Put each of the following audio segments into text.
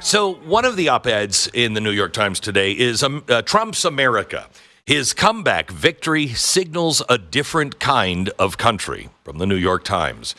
So one of the op-eds in the New York Times today is Trump's America. His comeback victory signals a different kind of country, from the New York Times.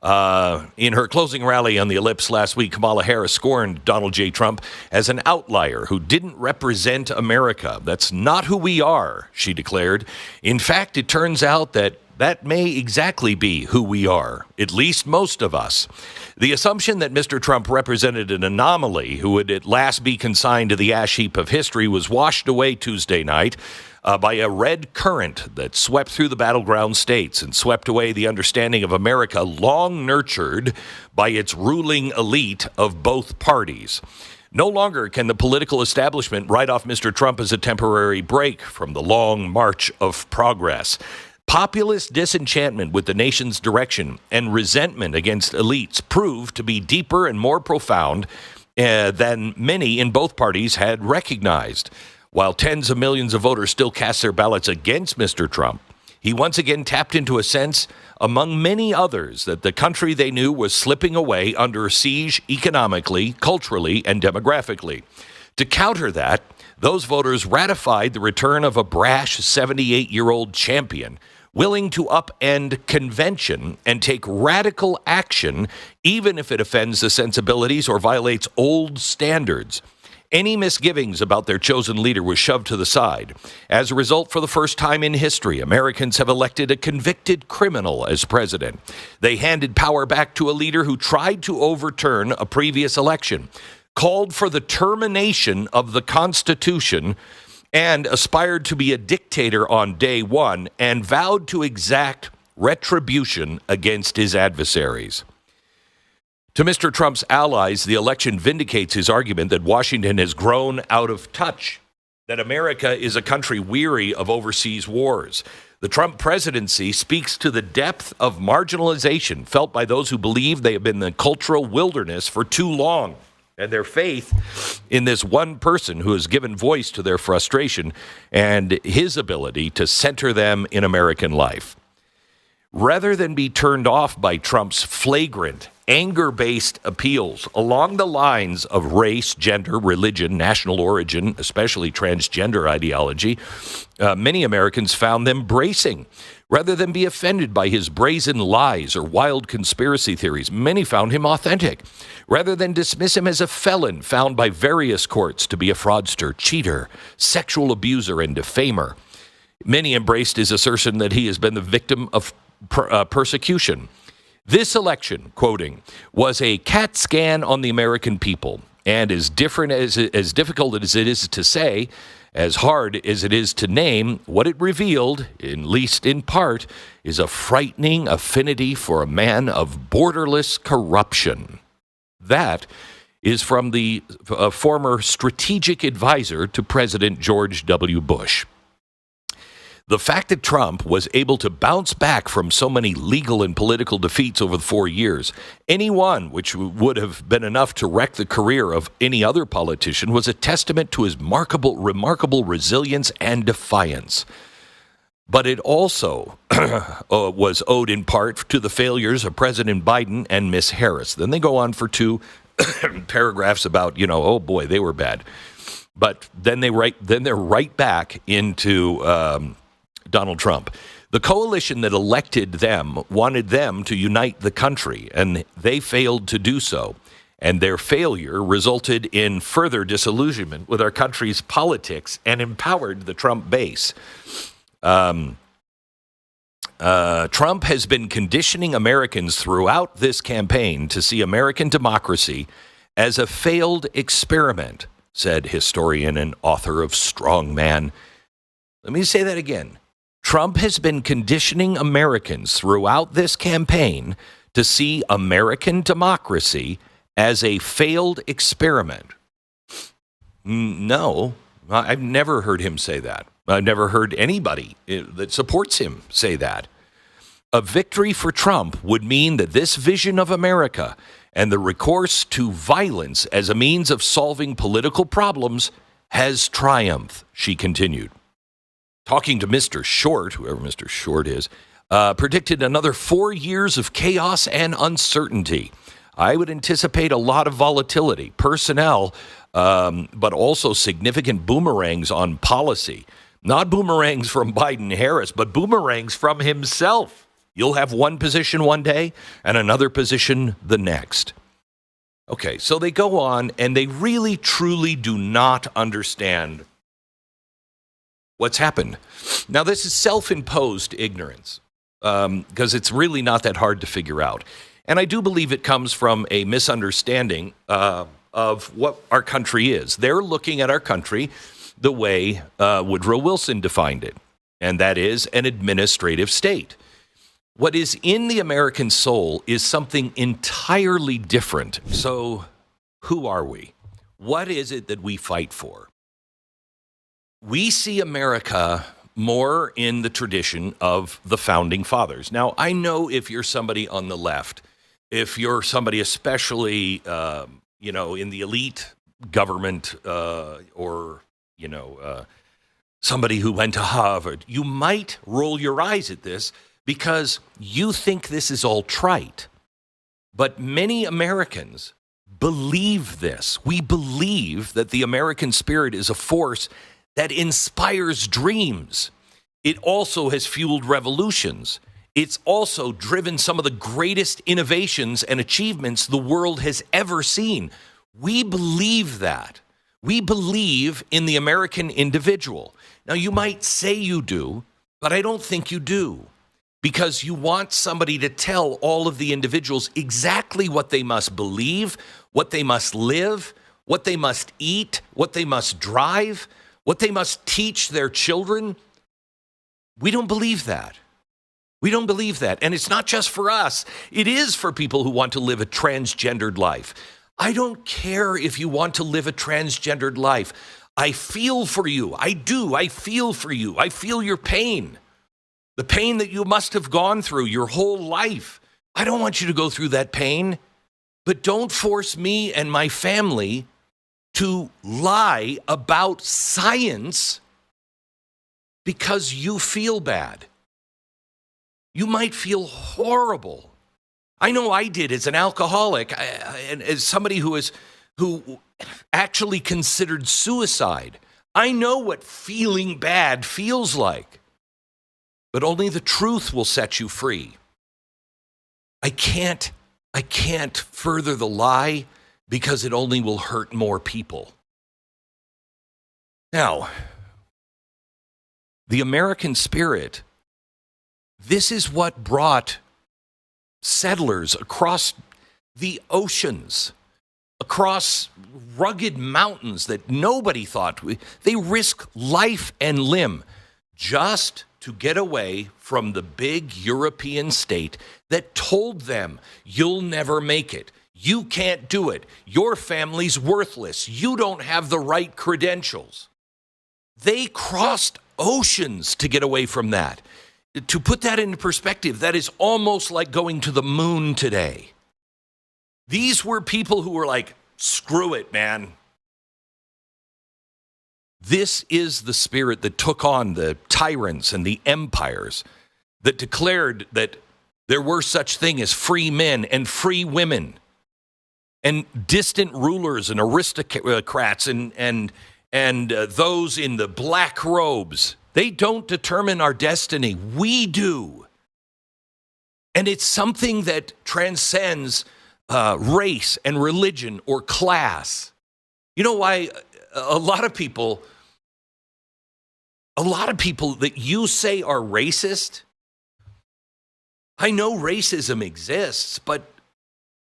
In her closing rally on the Ellipse last week, Kamala Harris scorned Donald J. Trump as an outlier who didn't represent America. That's not who we are, she declared. In fact, it turns out that may exactly be who we are, at least most of us. The assumption that Mr. Trump represented an anomaly who would at last be consigned to the ash heap of history was washed away Tuesday night by a red current that swept through the battleground states and swept away the understanding of America long nurtured by its ruling elite of both parties. No longer can the political establishment write off Mr. Trump as a temporary break from the long march of progress. Populist disenchantment with the nation's direction and resentment against elites proved to be deeper and more profound than many in both parties had recognized. While tens of millions of voters still cast their ballots against Mr. Trump, he once again tapped into a sense, among many others, that the country they knew was slipping away under siege economically, culturally, and demographically. To counter that, those voters ratified the return of a brash 78-year-old champion, willing to upend convention and take radical action, even if it offends the sensibilities or violates old standards. Any misgivings about their chosen leader was shoved to the side. As a result, for the first time in history, Americans have elected a convicted criminal as president. They handed power back to a leader who tried to overturn a previous election, called for the termination of the Constitution, and aspired to be a dictator on day one, and vowed to exact retribution against his adversaries. To Mr. Trump's allies, the election vindicates his argument that Washington has grown out of touch, that America is a country weary of overseas wars. The Trump presidency speaks to the depth of marginalization felt by those who believe they have been in the cultural wilderness for too long, and their faith in this one person who has given voice to their frustration and his ability to center them in American life. Rather than be turned off by Trump's flagrant, anger-based appeals along the lines of race, gender, religion, national origin, especially transgender ideology, many Americans found them bracing. Rather than be offended by his brazen lies or wild conspiracy theories, many found him authentic. Rather than dismiss him as a felon found by various courts to be a fraudster, cheater, sexual abuser, and defamer, many embraced his assertion that he has been the victim of persecution. This election, quoting, was a CAT scan on the American people, and as difficult as it is to say, as hard as it is to name, what it revealed, at least in part, is a frightening affinity for a man of borderless corruption. That is from the former strategic advisor to President George W. Bush. The fact that Trump was able to bounce back from so many legal and political defeats over the 4 years, any one which would have been enough to wreck the career of any other politician, was a testament to his remarkable resilience and defiance. But it also was owed in part to the failures of President Biden and Miss Harris. Then they go on for two paragraphs about, oh boy, they were bad. But then they're right back into Donald Trump. The coalition that elected them wanted them to unite the country, and they failed to do so. And their failure resulted in further disillusionment with our country's politics and empowered the Trump base. Trump has been conditioning Americans throughout this campaign to see American democracy as a failed experiment, said historian and author of Strong Man. Let me say that again. Trump has been conditioning Americans throughout this campaign to see American democracy as a failed experiment. No, I've never heard him say that. I've never heard anybody that supports him say that. A victory for Trump would mean that this vision of America and the recourse to violence as a means of solving political problems has triumphed, she continued. Talking to Mr. Short, whoever Mr. Short is, predicted another 4 years of chaos and uncertainty. I would anticipate a lot of volatility, personnel, but also significant boomerangs on policy. Not boomerangs from Biden-Harris, but boomerangs from himself. You'll have one position one day and another position the next. Okay, so they go on and they really, truly do not understand what's happened. Now, this is self-imposed ignorance because it's really not that hard to figure out. And I do believe it comes from a misunderstanding of what our country is. They're looking at our country the way Woodrow Wilson defined it, and that is an administrative state. What is in the American soul is something entirely different. So who are we? What is it that we fight for? We see America more in the tradition of the founding fathers. Now, I know if you're somebody on the left, if you're somebody especially, in the elite government or somebody who went to Harvard, you might roll your eyes at this because you think this is all trite. But many Americans believe this. We believe that the American spirit is a force that inspires dreams. It also has fueled revolutions. It's also driven some of the greatest innovations and achievements the world has ever seen. We believe that. We believe in the American individual. Now, you might say you do, but I don't think you do, because you want somebody to tell all of the individuals exactly what they must believe, what they must live, what they must eat, what they must drive, what they must teach their children. We don't believe that. We don't believe that. And it's not just for us. It is for people who want to live a transgendered life. I don't care if you want to live a transgendered life. I feel for you. I do. I feel for you. I feel your pain. The pain that you must have gone through your whole life. I don't want you to go through that pain, but don't force me and my family to lie about science because you feel bad. You might feel horrible. I know I did as an alcoholic and as somebody who actually considered suicide. I know what feeling bad feels like. But only the truth will set you free. I can't further the lie because it only will hurt more people. Now, the American spirit, this is what brought settlers across the oceans, across rugged mountains that nobody thought. They risk life and limb just to get away from the big European state that told them, you'll never make it. You can't do it. Your family's worthless. You don't have the right credentials. They crossed oceans to get away from that. To put that into perspective, that is almost like going to the moon today. These were people who were like, screw it, man. This is the spirit that took on the tyrants and the empires, that declared that there were such thing as free men and free women and distant rulers and aristocrats and those in the black robes. They don't determine our destiny. We do. And it's something that transcends race and religion or class. You know why a lot of people that you say are racist, I know racism exists, but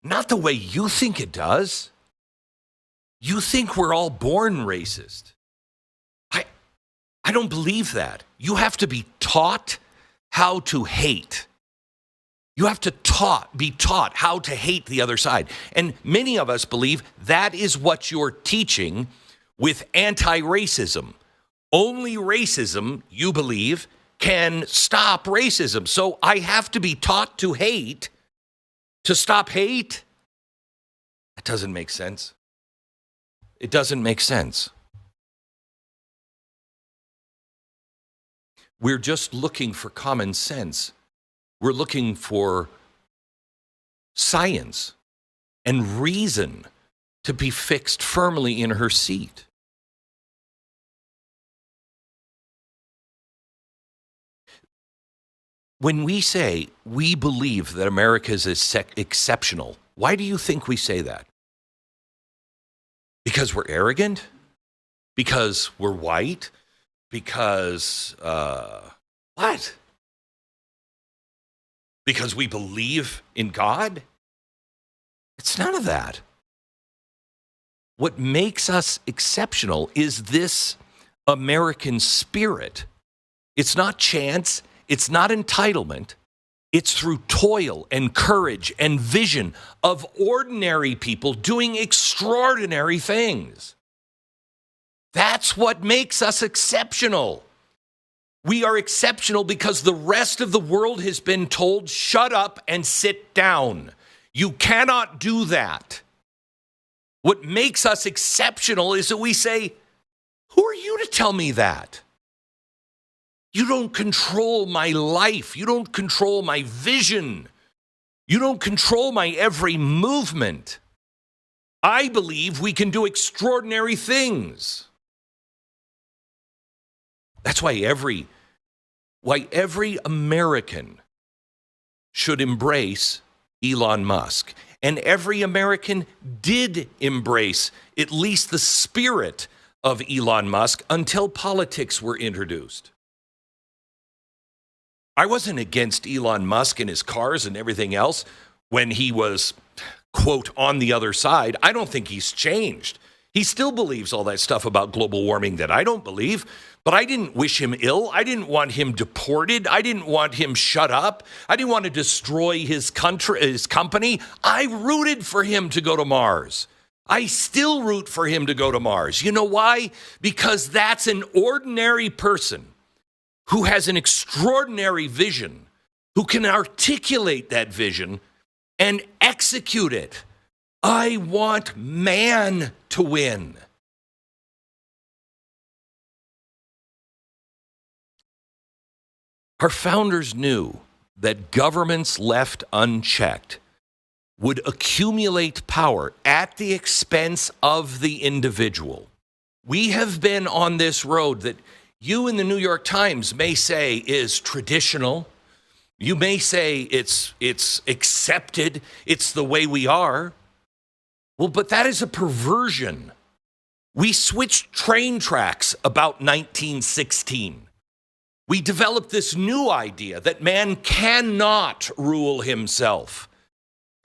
not the way you think it does. You think we're all born racist. I don't believe that. You have to be taught how to hate. You have to be taught how to hate the other side. And many of us believe that is what you're teaching with anti-racism. Only racism, you believe, can stop racism. So I have to be taught to hate to stop hate? That doesn't make sense. It doesn't make sense. We're just looking for common sense. We're looking for science. and reason to be fixed firmly in her seat. When we say we believe that America is exceptional, why do you think we say that? Because we're arrogant? Because we're white? Because, what? Because we believe in God? It's none of that. What makes us exceptional is this American spirit. It's not chance. It's not entitlement. It's through toil and courage and vision of ordinary people doing extraordinary things. That's what makes us exceptional. We are exceptional because the rest of the world has been told, shut up and sit down. You cannot do that. What makes us exceptional is that we say, who are you to tell me that? You don't control my life. You don't control my vision. You don't control my every movement. I believe we can do extraordinary things. That's why every American should embrace Elon Musk. And every American did embrace at least the spirit of Elon Musk until politics were introduced. I wasn't against Elon Musk and his cars and everything else when he was, quote, on the other side. I don't think he's changed. He still believes all that stuff about global warming that I don't believe, but I didn't wish him ill. I didn't want him deported. I didn't want him shut up. I didn't want to destroy his country, his company. I rooted for him to go to Mars. I still root for him to go to Mars. You know why? Because that's an ordinary person who has an extraordinary vision, who can articulate that vision and execute it. I want man to win. Our founders knew that governments left unchecked would accumulate power at the expense of the individual. We have been on this road that you in the New York Times may say is traditional. You may say it's accepted. It's the way we are. Well, but that is a perversion. We switched train tracks about 1916. We developed this new idea that man cannot rule himself.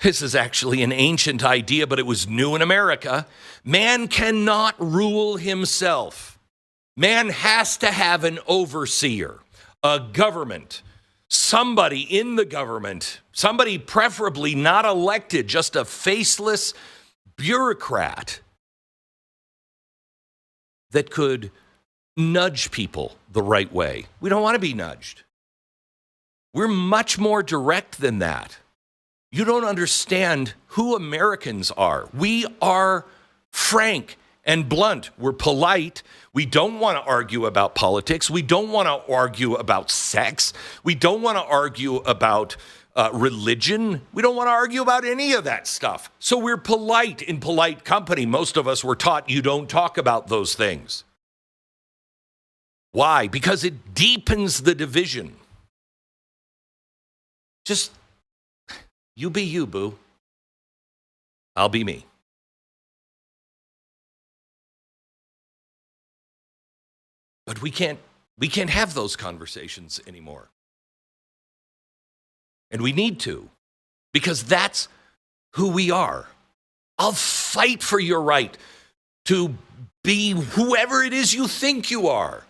This is actually an ancient idea, but it was new in America. Man cannot rule himself. Man has to have an overseer, a government, somebody in the government, somebody preferably not elected, just a faceless bureaucrat that could nudge people the right way. We don't want to be nudged. We're much more direct than that. You don't understand who Americans are. We are frank and blunt. We're polite. We don't want to argue about politics. We don't want to argue about sex. We don't want to argue about religion. We don't want to argue about any of that stuff. So we're polite in polite company. Most of us were taught you don't talk about those things. Why? Because it deepens the division. Just, you be you, boo. I'll be me. But we can't have those conversations anymore. And we need to, because that's who we are. I'll fight for your right to be whoever it is you think you are.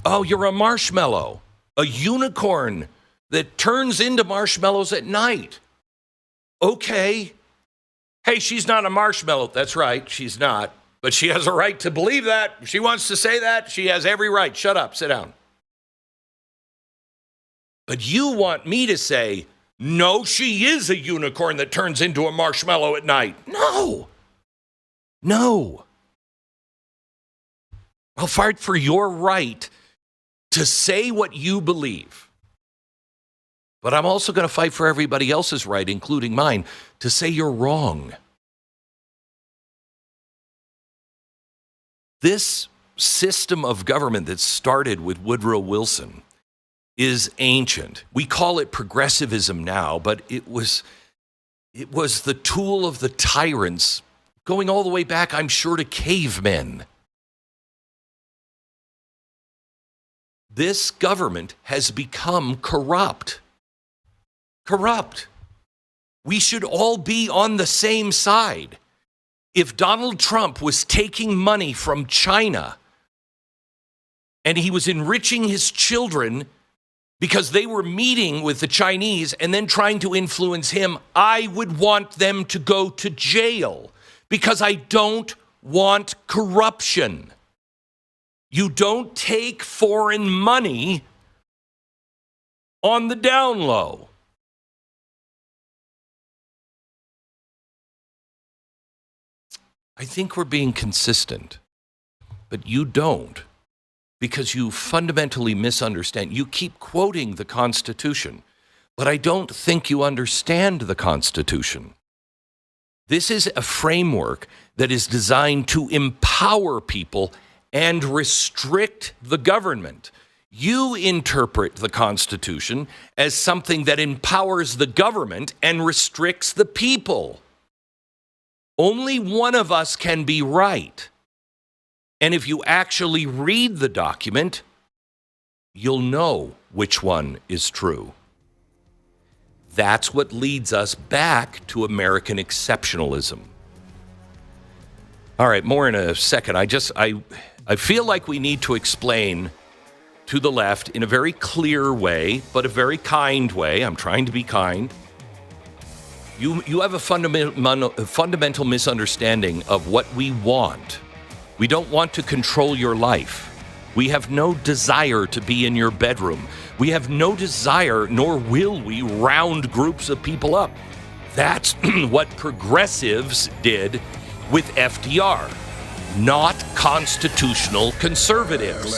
Oh, you're a marshmallow, a unicorn that turns into marshmallows at night. Okay. Hey, she's not a marshmallow. That's right, she's not. But she has a right to believe that. If she wants to say that, she has every right. Shut up, sit down. But you want me to say, no, she is a unicorn that turns into a marshmallow at night. No. I'll fight for your right to say what you believe. But I'm also going to fight for everybody else's right, including mine, to say you're wrong. This system of government that started with Woodrow Wilson is ancient. We call it progressivism now, but it was the tool of the tyrants going all the way back, I'm sure, to cavemen. This government has become corrupt. Corrupt. We should all be on the same side. If Donald Trump was taking money from China and he was enriching his children because they were meeting with the Chinese and then trying to influence him, I would want them to go to jail because I don't want corruption. You don't take foreign money on the down low. I think we're being consistent, but you don't, because you fundamentally misunderstand. You keep quoting the Constitution, but I don't think you understand the Constitution. This is a framework that is designed to empower people and restrict the government. You interpret the Constitution as something that empowers the government and restricts the people. Only one of us can be right. And if you actually read the document, you'll know which one is true. That's what leads us back to American exceptionalism. All right, more in a second. I feel like we need to explain to the left in a very clear way, but a very kind way. I'm trying to be kind. You have a fundamental misunderstanding of what we want. We don't want to control your life. We have no desire to be in your bedroom. We have no desire, nor will we, round groups of people up. That's what progressives did with FDR, not constitutional conservatives.